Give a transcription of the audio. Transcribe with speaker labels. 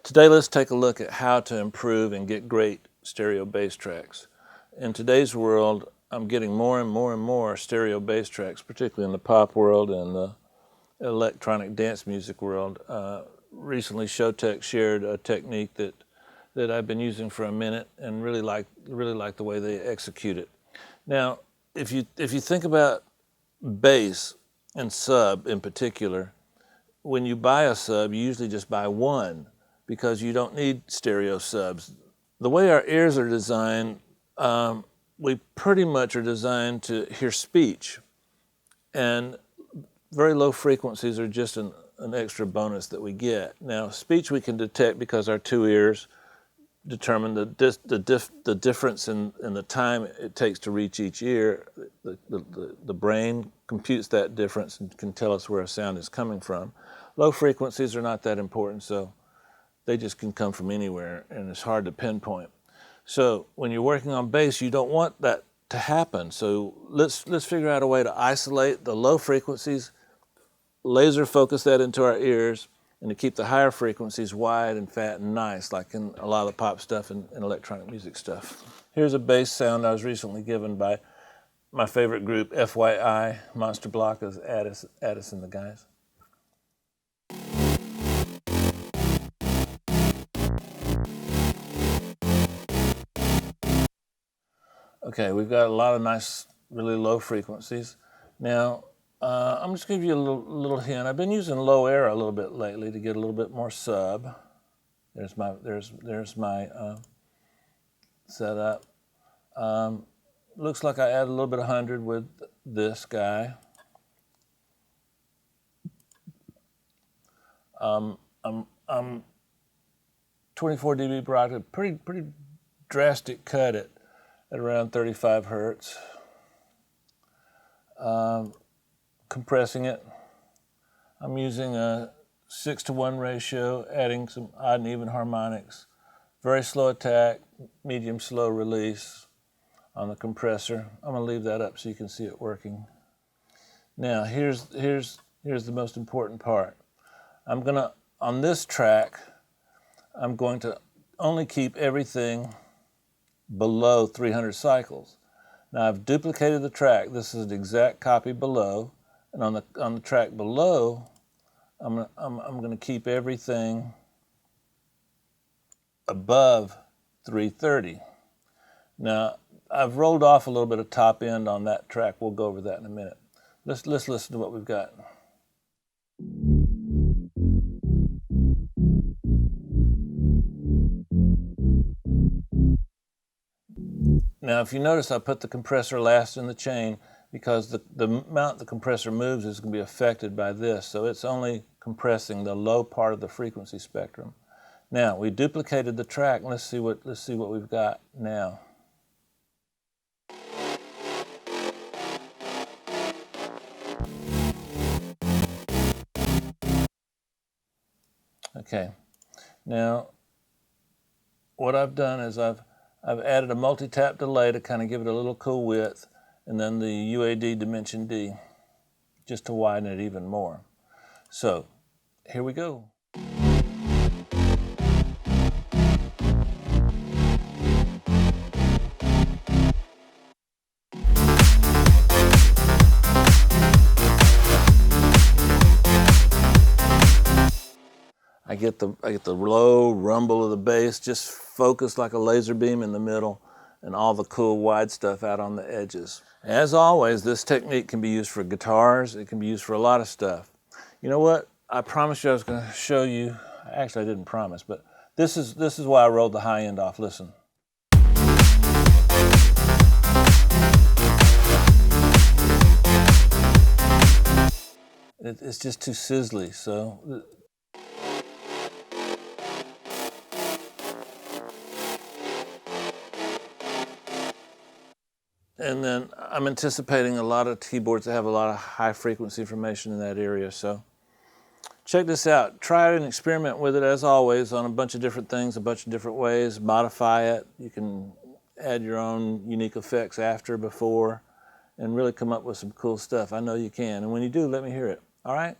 Speaker 1: Today let's take a look at how to improve and get great stereo bass tracks. In today's world, I'm getting more and more stereo bass tracks, particularly in the pop world and the electronic dance music world. Recently Showtek shared a technique that I've been using for a minute and really like the way they execute it. Now, if you think about bass and sub in particular, when you buy a sub, you usually just buy one because you don't need stereo subs. The way our ears are designed, we pretty much are designed to hear speech, and very low frequencies are just an extra bonus that we get. Now, speech we can detect because our two ears determine the difference in the time it takes to reach each ear. The brain computes that difference and can tell us where a sound is coming from. Low frequencies are not that important, so they just can come from anywhere, and it's hard to pinpoint. So when you're working on bass, you don't want that to happen. So let's figure out a way to isolate the low frequencies, laser focus that into our ears, and to keep the higher frequencies wide and fat and nice, like in a lot of the pop stuff and electronic music stuff. Here's a bass sound I was recently given by my favorite group, FYI, Monster Block, is Addis and the guys. Okay, we've got a lot of nice, really low frequencies. Now, I'm just going to give you a little hint. I've been using Lair a little bit lately to get a little bit more sub. There's my setup. Looks like I add a little bit of 100 with this guy. I'm 24 dB baroque, pretty drastic cut at around 35 hertz. Compressing it. I'm using a 6:1 ratio, adding some odd and even harmonics. Very slow attack, medium slow release on the compressor. I'm going to leave that up so you can see it working. Now here's the most important part. On this track, I'm going to only keep everything below 300 cycles. Now I've duplicated the track. This is an exact copy below, and on the track below, I'm going to keep everything above 330. Now I've rolled off a little bit of top end on that track. We'll go over that in a minute. Let's listen to what we've got. Now, if you notice, I put the compressor last in the chain because the amount the compressor moves is going to be affected by this. So it's only compressing the low part of the frequency spectrum. Now, we duplicated the track. Let's see what we've got now. Okay. Now, what I've done is I've added a multi-tap delay to kind of give it a little cool width, and then the UAD Dimension D, just to widen it even more. So, here we go. I get the low rumble of the bass, just focused like a laser beam in the middle, and all the cool wide stuff out on the edges. As always, this technique can be used for guitars. It can be used for a lot of stuff. You know what? I promised you I was going to show you. Actually, I didn't promise, but this is why I rolled the high end off. Listen. It's just too sizzly, so. And then I'm anticipating a lot of keyboards that have a lot of high frequency information in that area. So check this out. Try it and experiment with it, as always, on a bunch of different things, a bunch of different ways. Modify it. You can add your own unique effects after, before, and really come up with some cool stuff. I know you can. And when you do, let me hear it. All right?